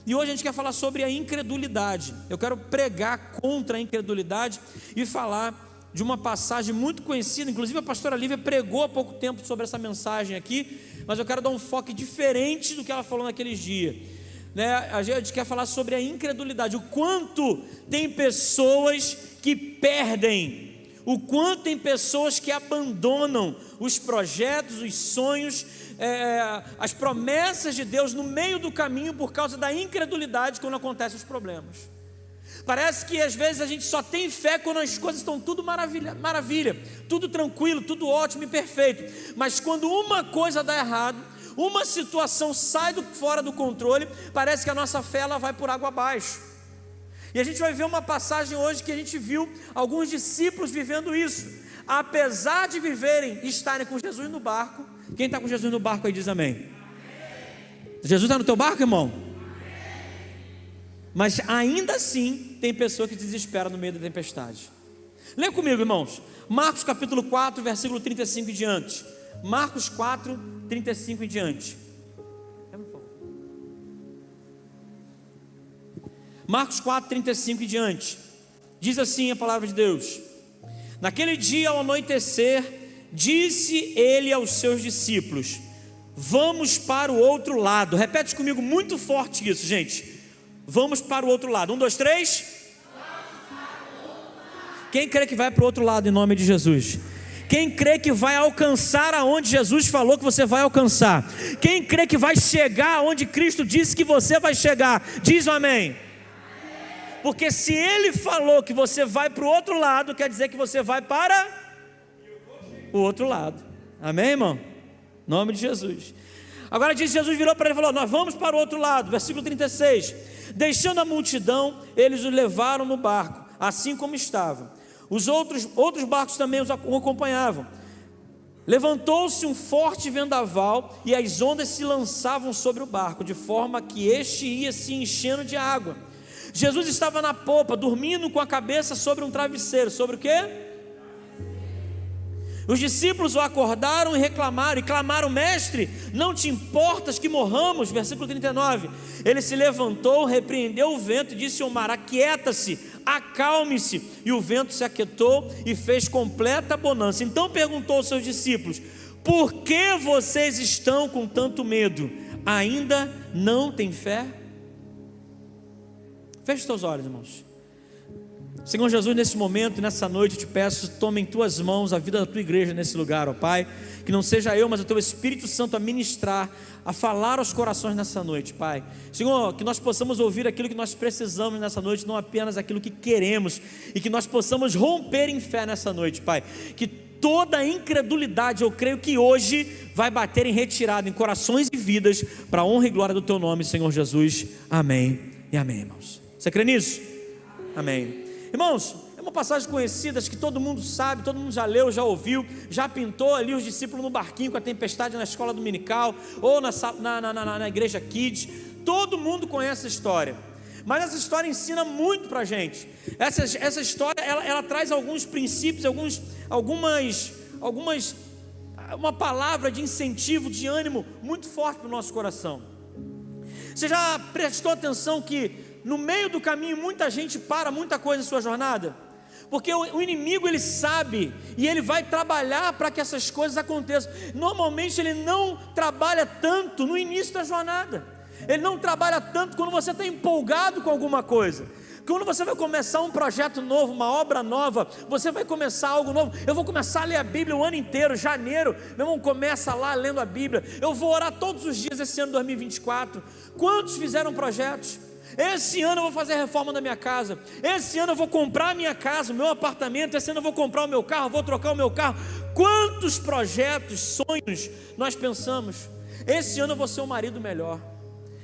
E hoje a gente quer falar sobre a incredulidade. Eu quero pregar contra a incredulidade e falar de uma passagem muito conhecida. Inclusive a pastora Lívia pregou há pouco tempo sobre essa mensagem aqui, mas eu quero dar um foco diferente do que ela falou naqueles dias, né? A gente quer falar sobre a incredulidade, o quanto tem pessoas que perdem, o quanto tem pessoas que abandonam os projetos, os sonhos, as promessas de Deus no meio do caminho por causa da incredulidade quando acontecem os problemas. Parece que às vezes a gente só tem fé quando as coisas estão tudo maravilha, tudo tranquilo, tudo ótimo e perfeito, mas quando uma coisa dá errado, uma situação sai fora do controle, parece que a nossa fé ela vai por água abaixo. E a gente vai ver uma passagem hoje que a gente viu alguns discípulos vivendo isso, apesar de estarem com Jesus no barco. Quem está com Jesus no barco aí diz amém. Amém. Jesus está no teu barco, irmão? Mas ainda assim tem pessoa que desespera no meio da tempestade. Leia comigo, irmãos, Marcos capítulo 4, versículo 35 em diante. Marcos 4, 35 em diante. Marcos 4, 35 em diante. Diz assim a palavra de Deus: naquele dia ao anoitecer, disse ele aos seus discípulos: vamos para o outro lado. Repete comigo muito forte isso, gente. Vamos para o outro lado. 1, 2, 3. Quem crê que vai para o outro lado em nome de Jesus? Quem crê que vai alcançar aonde Jesus falou que você vai alcançar? Quem crê que vai chegar aonde Cristo disse que você vai chegar? Diz um amém. Porque se Ele falou que você vai para o outro lado, quer dizer que você vai para o outro lado. Amém, irmão? Em nome de Jesus. Agora diz, Jesus virou para ele e falou: nós vamos para o outro lado. Versículo 36. Deixando a multidão, eles o levaram no barco, assim como estava. Os outros barcos também o acompanhavam. Levantou-se um forte vendaval e as ondas se lançavam sobre o barco, de forma que este ia se enchendo de água. Jesus estava na popa, dormindo com a cabeça sobre um travesseiro. Sobre o quê? Os discípulos o acordaram e reclamaram, e clamaram: mestre, não te importas que morramos? Versículo 39. Ele se levantou, repreendeu o vento e disse ao mar: aquieta-se, acalme-se. E o vento se aquietou e fez completa bonança. Então perguntou aos seus discípulos: por que vocês estão com tanto medo? Ainda não têm fé? Feche os teus olhos, irmãos. Senhor Jesus, nesse momento, nessa noite, eu te peço, toma em tuas mãos a vida da tua igreja nesse lugar, ó Pai. Que não seja eu, mas o teu Espírito Santo a ministrar, a falar aos corações nessa noite, Pai. Senhor, que nós possamos ouvir aquilo que nós precisamos nessa noite, não apenas aquilo que queremos, e que nós possamos romper em fé nessa noite, Pai. Que toda a incredulidade, eu creio que hoje vai bater em retirada em corações e vidas, para a honra e glória do teu nome, Senhor Jesus. Amém e amém, irmãos. Você crê nisso? Amém. Irmãos, é uma passagem conhecida, acho que todo mundo sabe, todo mundo já leu, já ouviu, já pintou ali os discípulos no barquinho com a tempestade na escola dominical, ou na igreja Kids. Todo mundo conhece essa história, mas essa história ensina muito para a gente. Essa história, ela traz alguns princípios, uma palavra de incentivo, de ânimo muito forte para o nosso coração. Você já prestou atenção que no meio do caminho muita gente para muita coisa em sua jornada? Porque o inimigo, ele sabe e ele vai trabalhar para que essas coisas aconteçam. Normalmente ele não trabalha tanto no início da jornada, ele não trabalha tanto quando você está empolgado com alguma coisa. Quando você vai começar um projeto novo, uma obra nova, você vai começar algo novo. Eu vou começar a ler a Bíblia o ano inteiro, janeiro, meu irmão, começa lá lendo a Bíblia. Eu vou orar todos os dias esse ano 2024. Quantos fizeram projetos? Esse ano eu vou fazer a reforma da minha casa, esse ano eu vou comprar a minha casa, o meu apartamento, esse ano eu vou comprar o meu carro, vou trocar o meu carro. Quantos projetos, sonhos nós pensamos? Esse ano eu vou ser um marido melhor,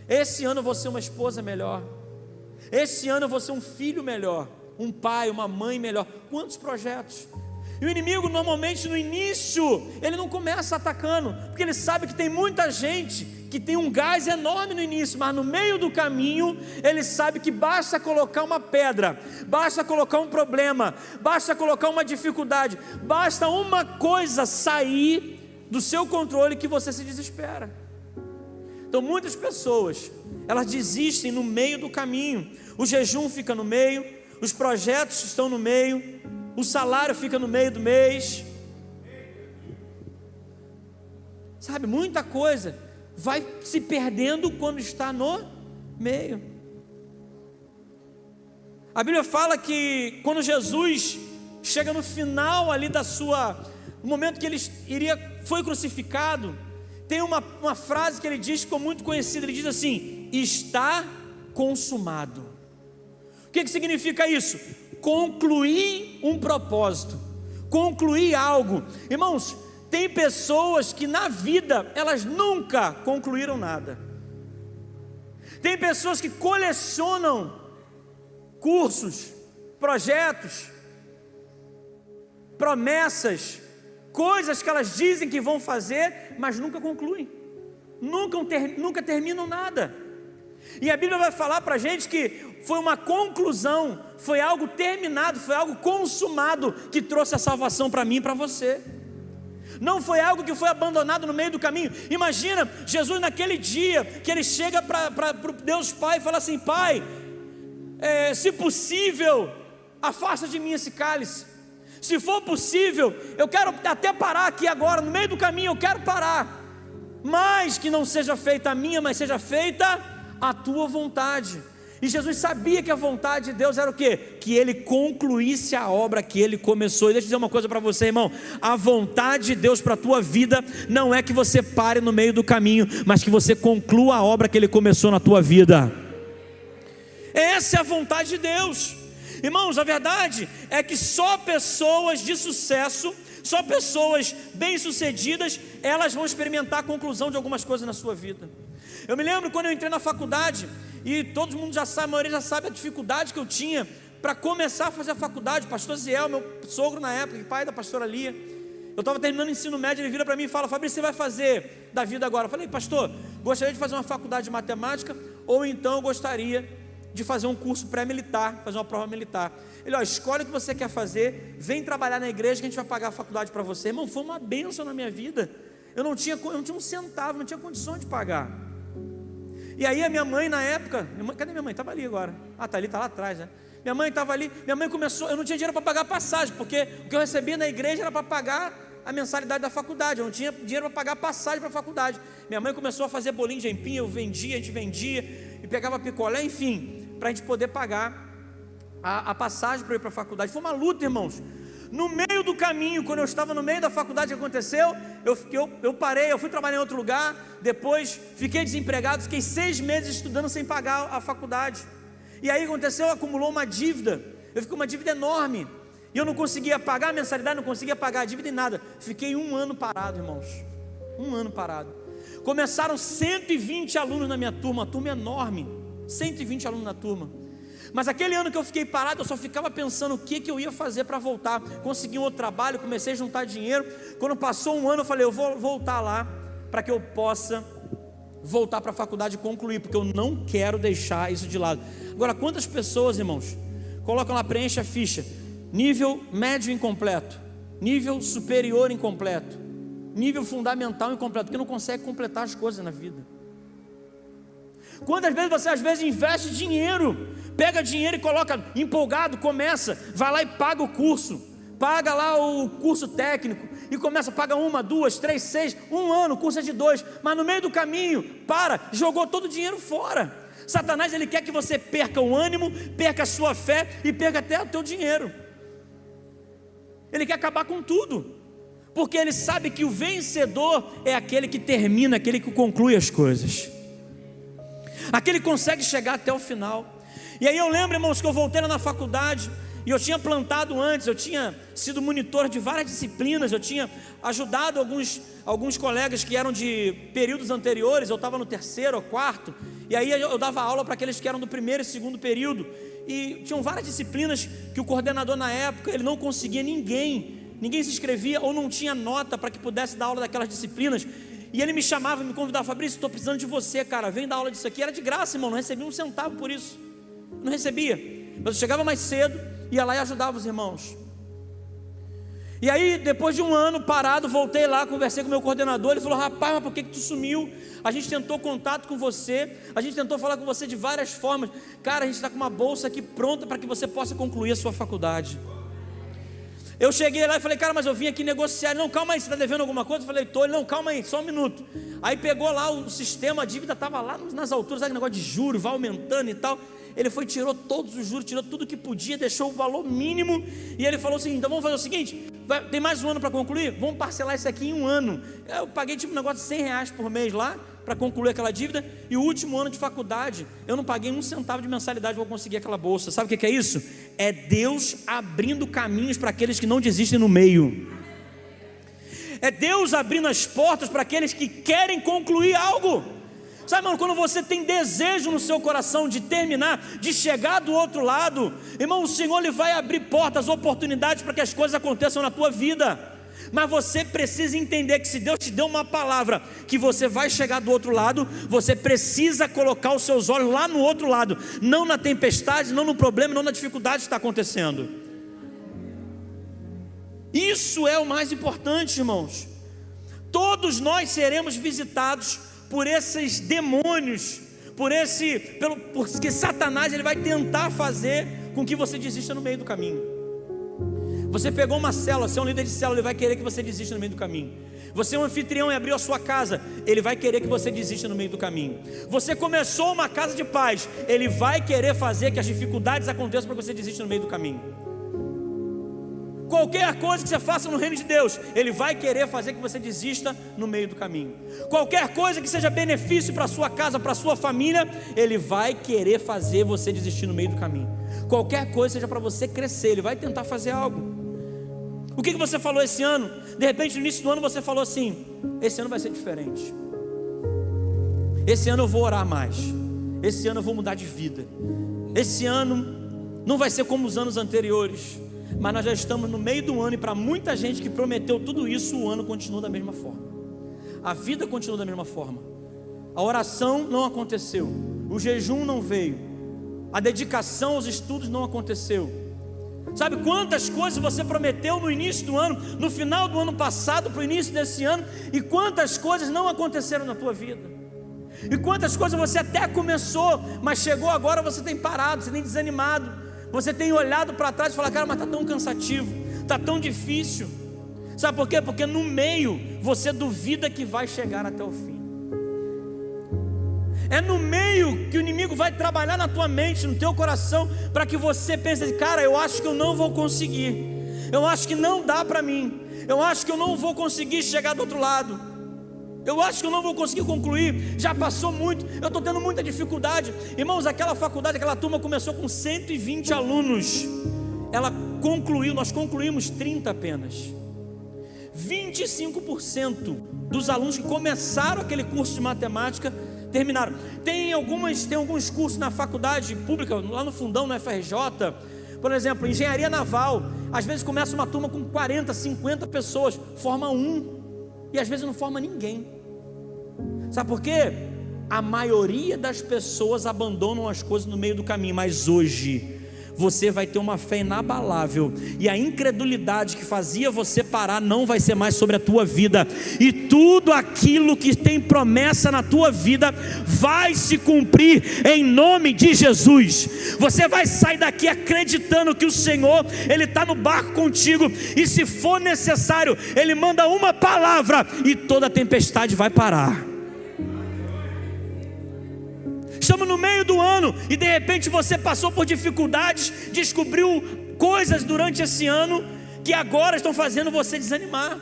esse ano eu vou ser uma esposa melhor, esse ano eu vou ser um filho melhor, um pai, uma mãe melhor. Quantos projetos? E o inimigo normalmente no início ele não começa atacando, porque ele sabe que tem muita gente que tem um gás enorme no início, mas no meio do caminho ele sabe que basta colocar uma pedra, basta colocar um problema, basta colocar uma dificuldade, basta uma coisa sair do seu controle que você se desespera. Então muitas pessoas, elas desistem no meio do caminho. O jejum fica no meio, os projetos estão no meio, o salário fica no meio do mês. Sabe, muita coisa vai se perdendo quando está no meio. A Bíblia fala que quando Jesus chega no final ali no momento que ele foi crucificado, tem uma frase que ele diz, ficou muito conhecida, ele diz assim: está consumado. O que significa isso? Concluir um propósito, concluir algo. Irmãos, tem pessoas que na vida elas nunca concluíram nada. Tem pessoas que colecionam cursos, projetos, promessas, coisas que elas dizem que vão fazer, mas nunca concluem, nunca terminam nada. E a Bíblia vai falar para a gente que foi uma conclusão, foi algo terminado, foi algo consumado que trouxe a salvação para mim e para você. Não foi algo que foi abandonado no meio do caminho. Imagina Jesus naquele dia que ele chega para Deus Pai e fala assim: Pai, se possível, afasta de mim esse cálice. Se for possível, eu quero até parar aqui agora, no meio do caminho eu quero parar, mas que não seja feita a minha, mas seja feita a tua vontade. E Jesus sabia que a vontade de Deus era o quê? Que ele concluísse a obra que ele começou. E deixa eu dizer uma coisa para você, irmão: a vontade de Deus para a tua vida não é que você pare no meio do caminho, mas que você conclua a obra que ele começou na tua vida. Essa é a vontade de Deus. Irmãos, a verdade é que só pessoas de sucesso, só pessoas bem-sucedidas, elas vão experimentar a conclusão de algumas coisas na sua vida. Eu me lembro quando eu entrei na faculdade, e todo mundo já sabe, a maioria já sabe a dificuldade que eu tinha para começar a fazer a faculdade. Pastor Ziel, meu sogro na época, pai da pastora Lia, eu estava terminando o ensino médio, ele vira para mim e fala: Fabrício, você vai fazer da vida agora? Eu falei: pastor, gostaria de fazer uma faculdade de matemática, ou então eu gostaria de fazer um curso pré-militar, fazer uma prova militar. Ele: escolhe o que você quer fazer, vem trabalhar na igreja que a gente vai pagar a faculdade para você. Irmão, foi uma bênção na minha vida. Eu não tinha um centavo, não tinha condições de pagar. E aí a minha mãe na época, cadê minha mãe? Estava ali agora. Está ali, está lá atrás, né? Minha mãe estava ali, minha mãe começou, eu não tinha dinheiro para pagar a passagem, porque o que eu recebia na igreja era para pagar a mensalidade da faculdade, eu não tinha dinheiro para pagar a passagem para a faculdade. Minha mãe começou a fazer bolinho de empim, eu vendia, a gente vendia, e pegava picolé, enfim, para a gente poder pagar a passagem para ir para a faculdade. Foi uma luta, irmãos. No meio do caminho, quando eu estava no meio da faculdade, o que aconteceu? Eu parei, eu fui trabalhar em outro lugar, depois fiquei desempregado, fiquei 6 meses estudando sem pagar a faculdade. E aí aconteceu, acumulou uma dívida, eu fiquei com uma dívida enorme, e eu não conseguia pagar a mensalidade, não conseguia pagar a dívida em nada. Fiquei 1 ano parado, irmãos, 1 ano parado. Começaram 120 alunos na minha turma, uma turma enorme, 120 alunos na turma. Mas aquele ano que eu fiquei parado, eu só ficava pensando o que eu ia fazer para voltar. Consegui um outro trabalho, comecei a juntar dinheiro. Quando passou 1 ano, eu falei: eu vou voltar lá, para que eu possa voltar para a faculdade e concluir, porque eu não quero deixar isso de lado. Agora, quantas pessoas, irmãos, colocam lá, preenche a ficha: nível médio incompleto, nível superior incompleto, nível fundamental incompleto, porque não consegue completar as coisas na vida. Quantas vezes você às vezes investe dinheiro, pega dinheiro e coloca empolgado, começa, vai lá e paga o curso, paga lá o curso técnico, e começa, paga 1, 2, 3, 6, 1 ano, o curso é de 2, mas no meio do caminho, jogou todo o dinheiro fora. Satanás, ele quer que você perca o ânimo, perca a sua fé e perca até o teu dinheiro. Ele quer acabar com tudo, porque ele sabe que o vencedor é aquele que termina, aquele que conclui as coisas, aquele que consegue chegar até o final. E aí eu lembro, irmãos, que eu voltei lá na faculdade, e eu tinha plantado antes, eu tinha sido monitor de várias disciplinas, eu tinha ajudado alguns colegas que eram de períodos anteriores, eu estava no 3º ou 4º, e aí eu dava aula para aqueles que eram do 1º e 2º período, e tinham várias disciplinas que o coordenador na época, ele não conseguia ninguém se inscrevia ou não tinha nota para que pudesse dar aula daquelas disciplinas. E ele me chamava, me convidava: Fabrício, estou precisando de você, cara, vem dar aula disso aqui. Era de graça, irmão, não recebia 1 centavo por isso, não recebia, mas eu chegava mais cedo, ia lá e ajudava os irmãos. E aí, depois de um ano parado, voltei lá, conversei com o meu coordenador. Ele falou: rapaz, mas por que tu sumiu? A gente tentou contato com você, a gente tentou falar com você de várias formas. Cara, a gente está com uma bolsa aqui pronta para que você possa concluir a sua faculdade. Eu cheguei lá e falei: cara, mas eu vim aqui negociar. Ele: não, calma aí, você está devendo alguma coisa? Eu falei: tô. Ele: não, calma aí, só um minuto. Aí pegou lá o sistema, a dívida estava lá nas alturas, sabe, negócio de juros, vai aumentando e tal. Ele foi, tirou todos os juros, tirou tudo que podia, deixou o valor mínimo. E ele falou assim: então vamos fazer o seguinte, tem mais um ano para concluir? Vamos parcelar isso aqui em um ano. Eu paguei tipo um negócio de R$100 por mês lá, para concluir aquela dívida. E o último ano de faculdade, eu não paguei um centavo de mensalidade para conseguir aquela bolsa. Sabe o que é isso? É Deus abrindo caminhos para aqueles que não desistem no meio. É Deus abrindo as portas para aqueles que querem concluir algo. Sabe, irmão, quando você tem desejo no seu coração de terminar, de chegar do outro lado, irmão, o Senhor ele vai abrir portas, oportunidades para que as coisas aconteçam na tua vida. Mas você precisa entender que se Deus te deu uma palavra, que você vai chegar do outro lado, você precisa colocar os seus olhos lá no outro lado, não na tempestade, não no problema, não na dificuldade que está acontecendo. Isso é o mais importante, irmãos. Todos nós seremos visitados por esses demônios, porque Satanás ele vai tentar fazer com que você desista no meio do caminho. Você pegou uma célula, você é um líder de célula, ele vai querer que você desista no meio do caminho. Você é um anfitrião e abriu a sua casa, ele vai querer que você desista no meio do caminho. Você começou uma casa de paz, ele vai querer fazer que as dificuldades aconteçam para que você desista no meio do caminho. Qualquer coisa que você faça no reino de Deus, ele vai querer fazer que você desista no meio do caminho. Qualquer coisa que seja benefício para a sua casa, para a sua família, ele vai querer fazer você desistir no meio do caminho. Qualquer coisa seja para você crescer, ele vai tentar fazer algo. O que você falou esse ano? De repente no início do ano você falou assim: esse ano vai ser diferente, esse ano eu vou orar mais, esse ano eu vou mudar de vida, esse ano não vai ser como os anos anteriores. Mas nós já estamos no meio do ano, e para muita gente que prometeu tudo isso, o ano continua da mesma forma, a vida continua da mesma forma. A oração não aconteceu, o jejum não veio, a dedicação aos estudos não aconteceu. Sabe quantas coisas você prometeu no início do ano, no final do ano passado para o início desse ano, e quantas coisas não aconteceram na tua vida, e quantas coisas você até começou, mas chegou agora, você tem parado, você tem desanimado, você tem olhado para trás e falado: cara, mas está tão cansativo, está tão difícil. Sabe por quê? Porque no meio você duvida que vai chegar até o fim. É no meio que o inimigo vai trabalhar na tua mente, no teu coração, para que você pense: cara, eu acho que eu não vou conseguir, eu acho que não dá para mim, eu acho que eu não vou conseguir chegar do outro lado, eu acho que eu não vou conseguir concluir, já passou muito, eu estou tendo muita dificuldade. Irmãos, aquela faculdade, aquela turma começou com 120 alunos, ela concluiu, nós concluímos 30 apenas. 25% dos alunos que começaram aquele curso de matemática terminaram. Tem alguns cursos na faculdade pública, lá no fundão, no FRJ, por exemplo, engenharia naval, às vezes começa uma turma com 40, 50 pessoas, forma um, e às vezes não forma ninguém. Sabe por quê? A maioria das pessoas abandonam as coisas no meio do caminho, mas hoje você vai ter uma fé inabalável, e a incredulidade que fazia você parar não vai ser mais sobre a tua vida, e tudo aquilo que tem promessa na tua vida vai se cumprir em nome de Jesus. Você vai sair daqui acreditando que o Senhor, Ele está no barco contigo, e se for necessário, Ele manda uma palavra e toda a tempestade vai parar. Estamos no meio do ano e de repente você passou por dificuldades, descobriu coisas durante esse ano que agora estão fazendo você desanimar.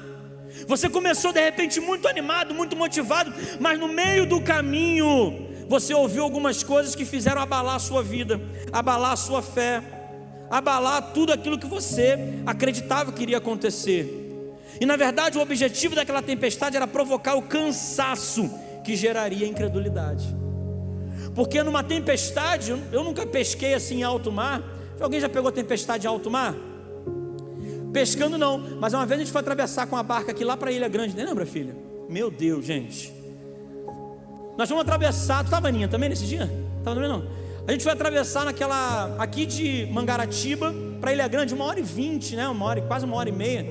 Você começou de repente muito animado, muito motivado, mas no meio do caminho você ouviu algumas coisas que fizeram abalar a sua vida, abalar a sua fé, abalar tudo aquilo que você acreditava que iria acontecer. E na verdade o objetivo daquela tempestade era provocar o cansaço que geraria incredulidade. Porque numa tempestade, eu nunca pesquei assim em alto mar. Alguém já pegou tempestade em alto mar? Pescando não, mas uma vez a gente foi atravessar com a barca aqui lá para Ilha Grande, nem lembra, filha? Meu Deus, gente. Nós fomos atravessar, tu estava, Aninha, também nesse dia? Estava também não? A gente foi atravessar aqui de Mangaratiba para Ilha Grande, 1h20, né? Quase 1h30.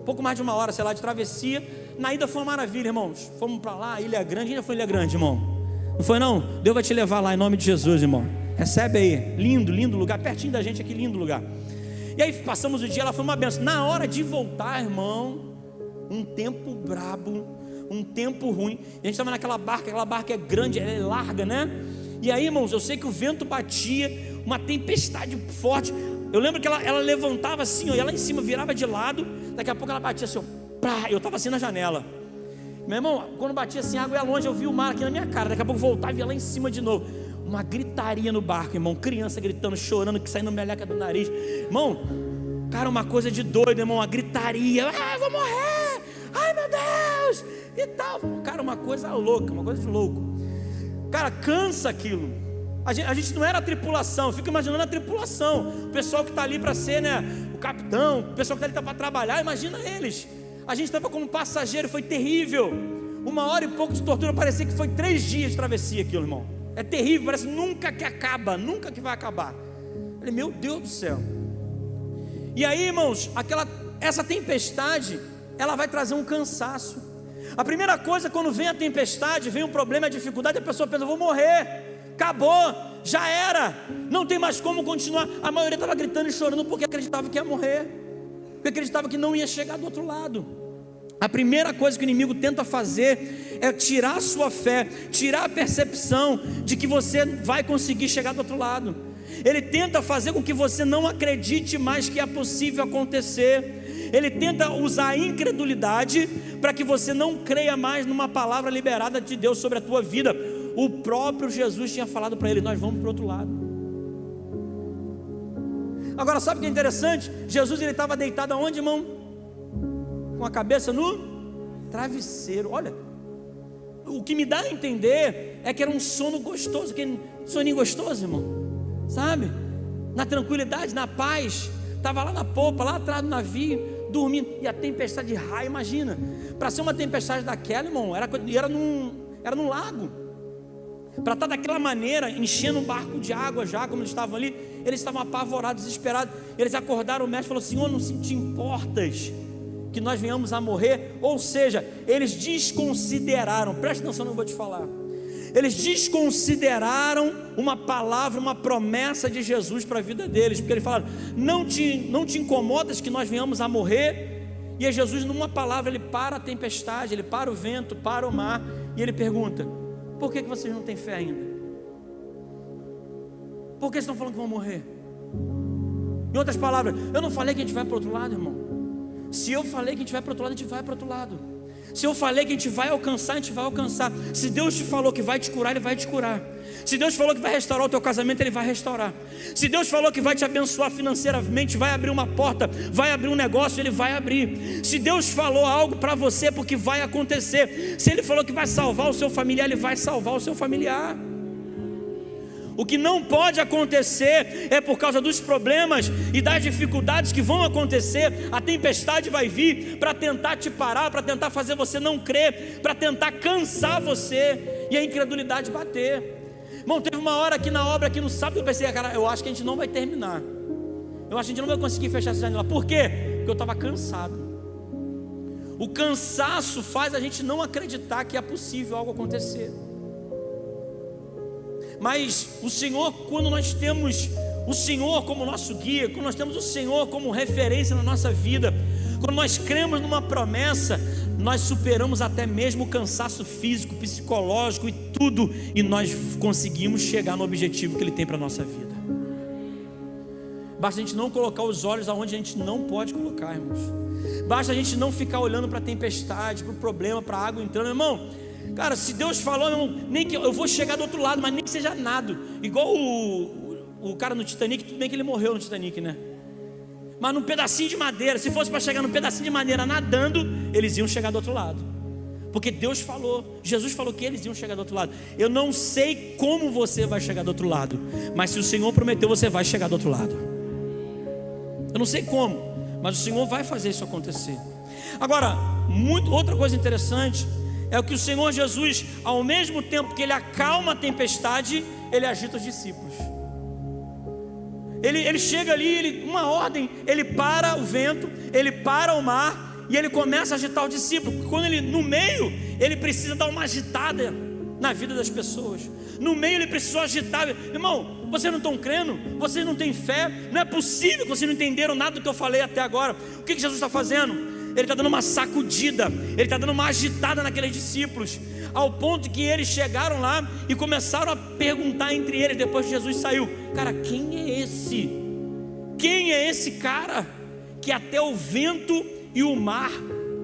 pouco mais de 1 hora, sei lá, de travessia. Na ida foi uma maravilha, irmãos. Fomos para lá, Ilha Grande, ainda foi Ilha Grande, irmão. Não foi não? Deus vai te levar lá em nome de Jesus, irmão. Recebe aí, lindo, lindo lugar, pertinho da gente aqui, lindo lugar. E aí passamos o dia, ela foi uma benção. Na hora de voltar, irmão, um tempo brabo, um tempo ruim. A gente estava naquela barca, aquela barca é grande, ela é larga, né? E aí, irmãos, eu sei que o vento batia, uma tempestade forte. Eu lembro que ela levantava assim, ó, e ela em cima virava de lado. Daqui a pouco ela batia assim, ó, pá, eu estava assim na janela. Meu irmão, quando batia assim, a água ia longe, eu vi o mar aqui na minha cara. Daqui a pouco voltava e ia lá em cima de novo. Uma gritaria no barco, irmão. Criança gritando, chorando, que saindo meleca do nariz. Irmão, cara, uma coisa de doido, irmão. Uma gritaria. Ah, eu vou morrer. Ai, meu Deus. E tal. Cara, uma coisa louca, uma coisa de louco. Cara, cansa aquilo. A gente não era a tripulação. Eu fico imaginando a tripulação. O pessoal que está ali para ser, né, o capitão. O pessoal que está ali para trabalhar. Imagina eles. A gente estava como passageiro. Foi terrível. 1 hora e pouco de tortura. Parecia que foi 3 dias de travessia aquilo, irmão. É terrível, parece nunca que acaba, nunca que vai acabar. Eu falei, meu Deus do céu. E aí, irmãos, essa tempestade, ela vai trazer um cansaço. A primeira coisa, quando vem a tempestade, vem um problema, a dificuldade, a pessoa pensa, eu vou morrer, acabou, já era, não tem mais como continuar. A maioria estava gritando e chorando porque acreditava que ia morrer, porque acreditava que não ia chegar do outro lado. A primeira coisa que o inimigo tenta fazer é tirar a sua fé, tirar a percepção de que você vai conseguir chegar do outro lado. Ele tenta fazer com que você não acredite mais que é possível acontecer. Ele tenta usar a incredulidade para que você não creia mais numa palavra liberada de Deus sobre a tua vida. O próprio Jesus tinha falado para ele, nós vamos para o outro lado. Agora sabe o que é interessante? Jesus ele estava deitado aonde, irmão? Com a cabeça no travesseiro. Olha, o que me dá a entender é que era um sono gostoso, que soninho gostoso, irmão, sabe? Na tranquilidade, na paz. Estava lá na popa, lá atrás do navio, dormindo. E a tempestade de raio, imagina. Para ser uma tempestade daquela, irmão, era num lago. Para estar daquela maneira, enchendo um barco de água já, como eles estavam ali, eles estavam apavorados, desesperados. Eles acordaram, o mestre falou, Senhor, não se te importas que nós venhamos a morrer? Ou seja, eles desconsideraram, presta atenção no que eu vou te falar, eles desconsideraram uma palavra, uma promessa de Jesus para a vida deles, porque eles falaram, não te incomodas que nós venhamos a morrer? E aí Jesus, numa palavra, ele para a tempestade, ele para o vento, para o mar, e ele pergunta, por que vocês não têm fé ainda? Por que vocês estão falando que vão morrer? Em outras palavras, eu não falei que a gente vai para o outro lado, irmão. Se eu falei que a gente vai para o outro lado, a gente vai para o outro lado. Se eu falei que a gente vai alcançar, a gente vai alcançar. Se Deus te falou que vai te curar, Ele vai te curar. Se Deus falou que vai restaurar o teu casamento, Ele vai restaurar. Se Deus falou que vai te abençoar financeiramente, vai abrir uma porta, vai abrir um negócio, Ele vai abrir. Se Deus falou algo para você, porque vai acontecer. Se Ele falou que vai salvar o seu familiar, Ele vai salvar o seu familiar. O que não pode acontecer é por causa dos problemas e das dificuldades que vão acontecer. A tempestade vai vir para tentar te parar, para tentar fazer você não crer, para tentar cansar você e a incredulidade bater. Irmão, teve uma hora aqui na obra, aqui no sábado, eu pensei, cara, eu acho que a gente não vai terminar. Eu acho que a gente não vai conseguir fechar essa janela. Por quê? Porque eu estava cansado. O cansaço faz a gente não acreditar que é possível algo acontecer. Mas o Senhor, quando nós temos o Senhor como nosso guia, quando nós temos o Senhor como referência na nossa vida, quando nós cremos numa promessa, nós superamos até mesmo o cansaço físico, psicológico e tudo, e nós conseguimos chegar no objetivo que Ele tem para a nossa vida. Basta a gente não colocar os olhos aonde a gente não pode colocar, irmãos. Basta a gente não ficar olhando para a tempestade, para o problema, para a água entrando, irmão. Cara, se Deus falou, irmão, nem que eu vou chegar do outro lado, mas nem que seja nado. Igual o cara no Titanic, tudo bem que ele morreu no Titanic, né? Mas num pedacinho de madeira, se fosse para chegar num pedacinho de madeira nadando, eles iam chegar do outro lado. Porque Deus falou, Jesus falou que eles iam chegar do outro lado. Eu não sei como você vai chegar do outro lado, mas se o Senhor prometeu, você vai chegar do outro lado. Eu não sei como, mas o Senhor vai fazer isso acontecer. Agora, outra coisa interessante é que o Senhor Jesus, ao mesmo tempo que Ele acalma a tempestade, Ele agita os discípulos. Ele chega ali, uma ordem, Ele para o vento, Ele para o mar, e ele começa a agitar o discípulo. Quando ele, no meio, ele precisa dar uma agitada na vida das pessoas. No meio ele precisou agitar. Irmão, vocês não estão crendo? Vocês não têm fé? Não é possível que vocês não entenderam nada do que eu falei até agora. O que Jesus está fazendo? Ele está dando uma sacudida, ele está dando uma agitada naqueles discípulos, ao ponto que eles chegaram lá e começaram a perguntar entre eles, depois que Jesus saiu: cara, quem é esse? Quem é esse cara que até o vento e o mar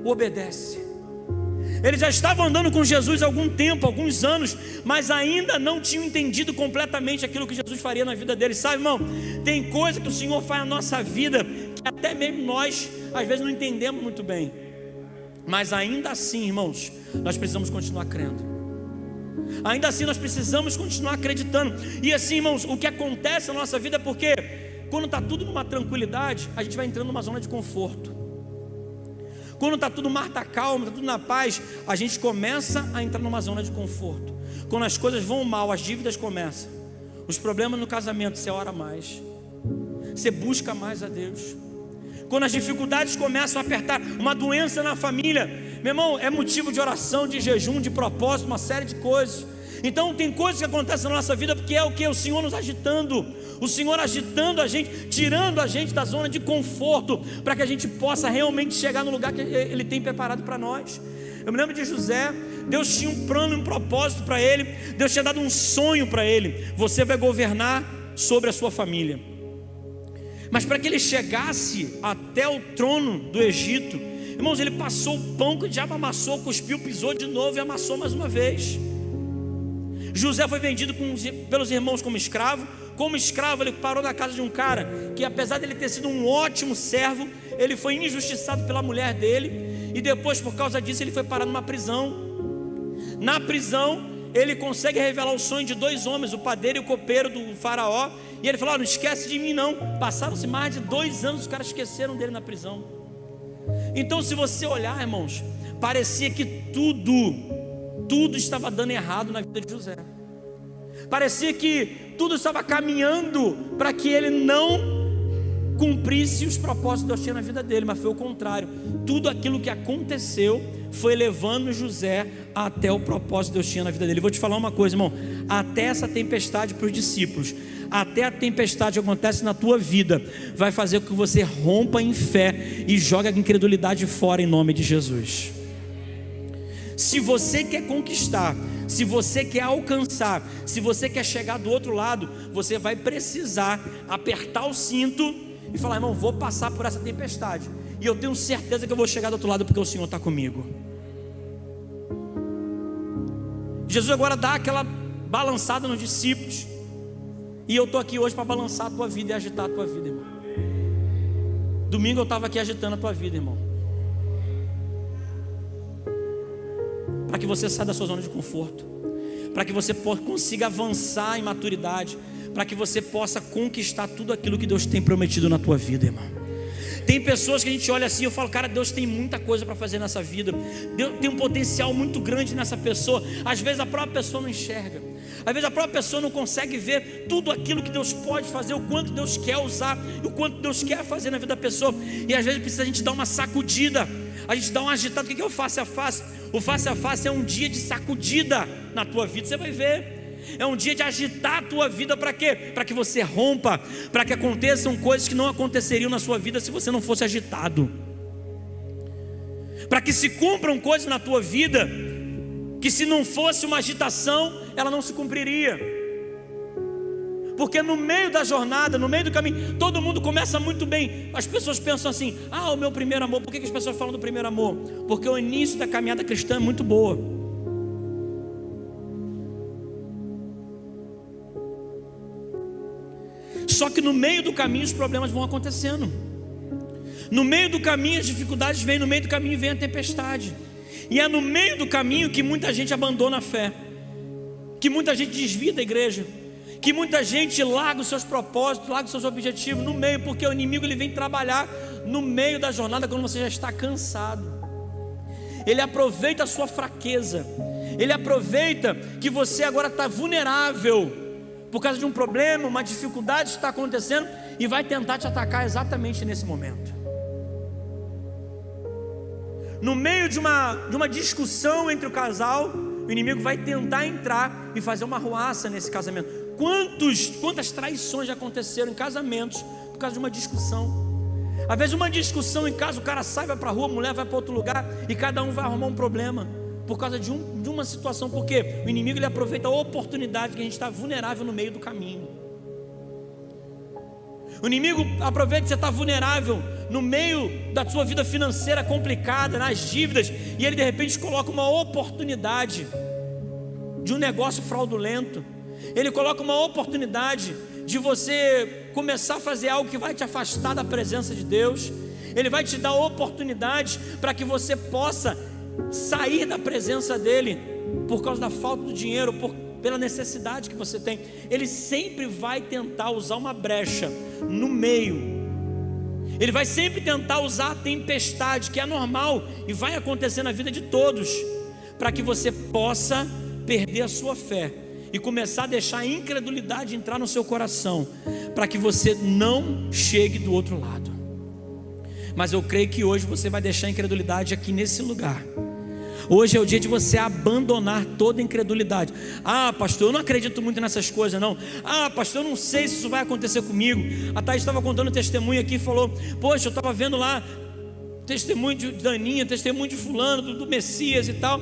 obedecem? Eles já estavam andando com Jesus há algum tempo, alguns anos, mas ainda não tinham entendido completamente aquilo que Jesus faria na vida deles. Sabe, irmão, tem coisa que o Senhor faz na nossa vida que até mesmo nós às vezes não entendemos muito bem, mas ainda assim, irmãos, nós precisamos continuar crendo. Ainda assim nós precisamos continuar acreditando. E assim, irmãos, o que acontece na nossa vida é porque quando está tudo numa tranquilidade, a gente vai entrando numa zona de conforto. Quando está tudo mar, está calmo, está tudo na paz, a gente começa a entrar numa zona de conforto. Quando as coisas vão mal, as dívidas começam, os problemas no casamento, você ora mais, você busca mais a Deus. Quando as dificuldades começam a apertar, uma doença na família, meu irmão, é motivo de oração, de jejum, de propósito, uma série de coisas. Então tem coisas que acontecem na nossa vida porque é o que? O Senhor nos agitando, o Senhor agitando a gente, tirando a gente da zona de conforto, para que a gente possa realmente chegar no lugar que Ele tem preparado para nós. Eu me lembro de José. Deus tinha um plano, um propósito para ele. Deus tinha dado um sonho para ele: você vai governar sobre a sua família. Mas para que ele chegasse até o trono do Egito, irmãos, ele passou o pão que o diabo amassou, cuspiu, pisou de novo e amassou mais uma vez. José foi vendido pelos irmãos como escravo. Como escravo, ele parou na casa de um cara que, apesar de ele ter sido um ótimo servo, ele foi injustiçado pela mulher dele, e depois, por causa disso, ele foi parar numa prisão. Na prisão, ele consegue revelar o sonho de dois homens, o padeiro e o copeiro do faraó, e ele falou: não esquece de mim não. Passaram-se mais de 2 anos, os caras esqueceram dele na prisão. Então, se você olhar, irmãos, parecia que tudo estava dando errado na vida de José. Parecia que tudo estava caminhando para que ele não cumprisse os propósitos que Deus tinha na vida dele, mas foi o contrário. Tudo aquilo que aconteceu foi levando José até o propósito que Deus tinha na vida dele. Vou te falar uma coisa, irmão: até essa tempestade para os discípulos, até a tempestade que acontece na tua vida, vai fazer com que você rompa em fé e jogue a incredulidade fora, em nome de Jesus. Se você quer conquistar, se você quer alcançar, se você quer chegar do outro lado, você vai precisar apertar o cinto e falar: irmão, vou passar por essa tempestade, e eu tenho certeza que eu vou chegar do outro lado, porque o Senhor está comigo. Jesus agora dá aquela balançada nos discípulos, e eu estou aqui hoje para balançar a tua vida e agitar a tua vida, irmão. Domingo eu estava aqui agitando a tua vida, irmão, para que você saia da sua zona de conforto, para que você consiga avançar em maturidade, para que você possa conquistar tudo aquilo que Deus tem prometido na tua vida, irmão. Tem pessoas que a gente olha assim, eu falo: cara, Deus tem muita coisa para fazer nessa vida, Deus tem um potencial muito grande nessa pessoa. Às vezes a própria pessoa não enxerga, às vezes a própria pessoa não consegue ver tudo aquilo que Deus pode fazer, o quanto Deus quer usar, o quanto Deus quer fazer na vida da pessoa. E às vezes precisa a gente dar uma sacudida, a gente dá uma agitada. O que é o face a face? O face a face é um dia de sacudida na tua vida, você vai ver. É um dia de agitar a tua vida. Para quê? Para que você rompa, para que aconteçam coisas que não aconteceriam na sua vida se você não fosse agitado, para que se cumpram coisas na tua vida que, se não fosse uma agitação, ela não se cumpriria. Porque no meio da jornada, no meio do caminho, todo mundo começa muito bem. As pessoas pensam assim: ah, o meu primeiro amor. Por que as pessoas falam do primeiro amor? Porque o início da caminhada cristã é muito boa. Só que no meio do caminho os problemas vão acontecendo. No meio do caminho as dificuldades vêm, no meio do caminho vem a tempestade. E é no meio do caminho que muita gente abandona a fé, que muita gente desvia da igreja, que muita gente larga os seus propósitos, larga os seus objetivos no meio, porque o inimigo ele vem trabalhar no meio da jornada quando você já está cansado. Ele aproveita a sua fraqueza, ele aproveita que você agora está vulnerável por causa de um problema, uma dificuldade que está acontecendo, e vai tentar te atacar exatamente nesse momento. no meio de uma discussão entre o casal, o inimigo vai tentar entrar e fazer uma arruaça nesse casamento. Quantas traições já aconteceram em casamentos por causa de uma discussão? Às vezes uma discussão em casa, o cara sai, vai para a rua, a mulher vai para outro lugar, e cada um vai arrumar um problema por causa de uma situação. Porque o inimigo, ele aproveita a oportunidade que a gente está vulnerável no meio do caminho. O inimigo aproveita que você está vulnerável no meio da sua vida financeira complicada, nas dívidas, e ele de repente coloca uma oportunidade de um negócio fraudulento. Ele coloca uma oportunidade de você começar a fazer algo que vai te afastar da presença de Deus. Ele vai te dar oportunidade para que você possa sair da presença dele por causa da falta do dinheiro, pela necessidade que você tem. Ele sempre vai tentar usar uma brecha no meio. Ele vai sempre tentar usar a tempestade, que é normal e vai acontecer na vida de todos, para que você possa perder a sua fé e começar a deixar a incredulidade entrar no seu coração, para que você não chegue do outro lado. Mas eu creio que hoje você vai deixar a incredulidade aqui nesse lugar. Hoje é o dia de você abandonar toda incredulidade. Ah, pastor, eu não acredito muito nessas coisas não. Ah, pastor, eu não sei se isso vai acontecer comigo. A Thaís estava contando um testemunho aqui e falou: poxa, eu estava vendo lá testemunho de Daninha, testemunho de fulano, do Messias e tal.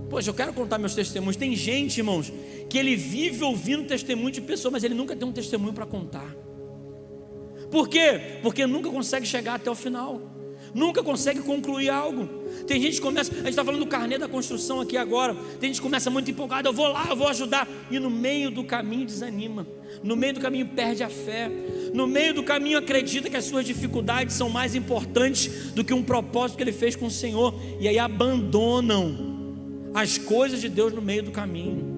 Poxa, eu quero contar meus testemunhos. Tem gente, irmãos, que ele vive ouvindo testemunho de pessoas, mas ele nunca tem um testemunho para contar. Por quê? Porque nunca consegue chegar até o final, nunca consegue concluir algo. Tem gente que começa, a gente está falando do carnê da construção aqui agora. Tem gente que começa muito empolgado: eu vou lá, eu vou ajudar, e no meio do caminho desanima, no meio do caminho perde a fé, no meio do caminho acredita que as suas dificuldades são mais importantes do que um propósito que ele fez com o Senhor, e aí abandonam as coisas de Deus no meio do caminho.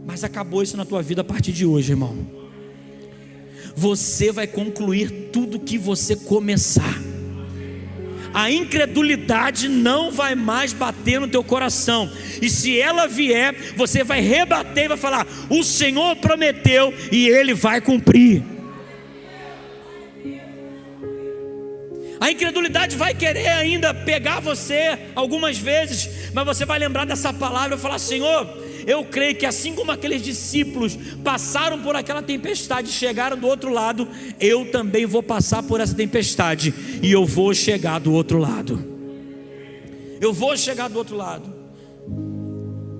Mas acabou isso na tua vida a partir de hoje, irmão. Você vai concluir tudo que você começar. A incredulidade não vai mais bater no teu coração, e se ela vier, você vai rebater e vai falar: o Senhor prometeu e Ele vai cumprir. A incredulidade vai querer ainda pegar você algumas vezes, mas você vai lembrar dessa palavra e falar: Senhor, eu creio que assim como aqueles discípulos passaram por aquela tempestade e chegaram do outro lado, eu também vou passar por essa tempestade e eu vou chegar do outro lado. Eu vou chegar do outro lado.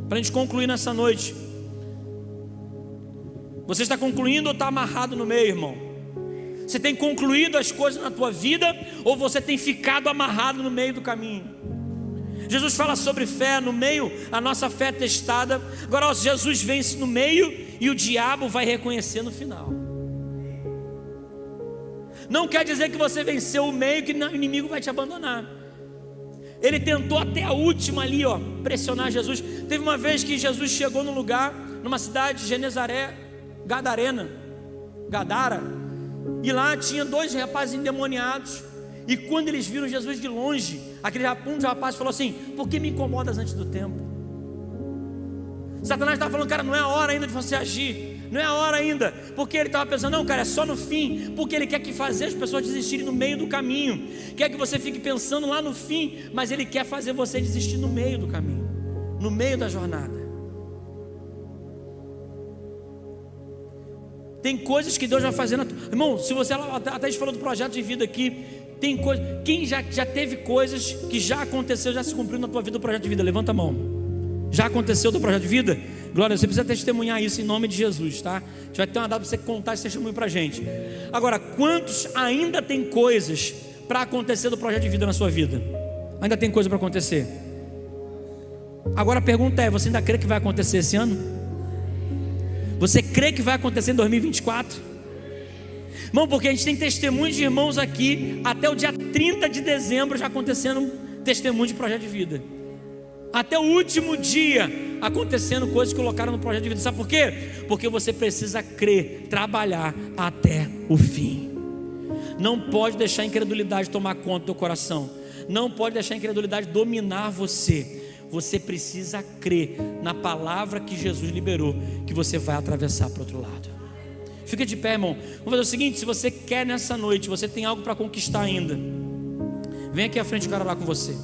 Para a gente concluir nessa noite, você está concluindo ou está amarrado no meio, irmão? Você tem concluído as coisas na tua vida, ou você tem ficado amarrado no meio do caminho? Jesus fala sobre fé, no meio a nossa fé é testada. Agora Jesus vence no meio e o diabo vai reconhecer no final. Não quer dizer que você venceu o meio, que o inimigo vai te abandonar. Ele tentou até a última ali, pressionar Jesus. Teve uma vez que Jesus chegou num lugar, numa cidade de Genezaré, Gadara, e lá tinha 2 rapazes endemoniados. E quando eles viram Jesus de longe, um dos rapazes falou assim: por que me incomodas antes do tempo? Satanás estava falando: cara, não é a hora ainda de você agir, não é a hora ainda. Porque ele estava pensando: não, cara, é só no fim. Porque ele quer que fazer as pessoas desistirem no meio do caminho, quer que você fique pensando lá no fim, mas ele quer fazer você desistir no meio do caminho, no meio da jornada. Tem coisas que Deus vai fazer irmão, se você até a gente falou do projeto de vida aqui, tem coisa, quem já teve coisas que já aconteceu, já se cumpriu na tua vida do projeto de vida? Levanta a mão. Já aconteceu do projeto de vida? Glória, você precisa testemunhar isso em nome de Jesus, tá? A gente vai ter uma data para você contar esse testemunho pra gente. Agora, quantos ainda tem coisas para acontecer do projeto de vida na sua vida? Ainda tem coisa para acontecer? Agora a pergunta é: você ainda crê que vai acontecer esse ano? Você crê que vai acontecer em 2024? Irmão, porque a gente tem testemunhos de irmãos aqui até o dia 30 de dezembro já acontecendo testemunho de projeto de vida. Até o último dia acontecendo coisas que colocaram no projeto de vida. Sabe por quê? Porque você precisa crer, trabalhar até o fim. Não pode deixar a incredulidade tomar conta do teu coração. Não pode deixar a incredulidade dominar você. Você precisa crer na palavra que Jesus liberou, que você vai atravessar para o outro lado. Fica de pé, irmão. Vamos fazer o seguinte: se você quer nessa noite, você tem algo para conquistar ainda, Vem aqui à frente, eu quero orar com você.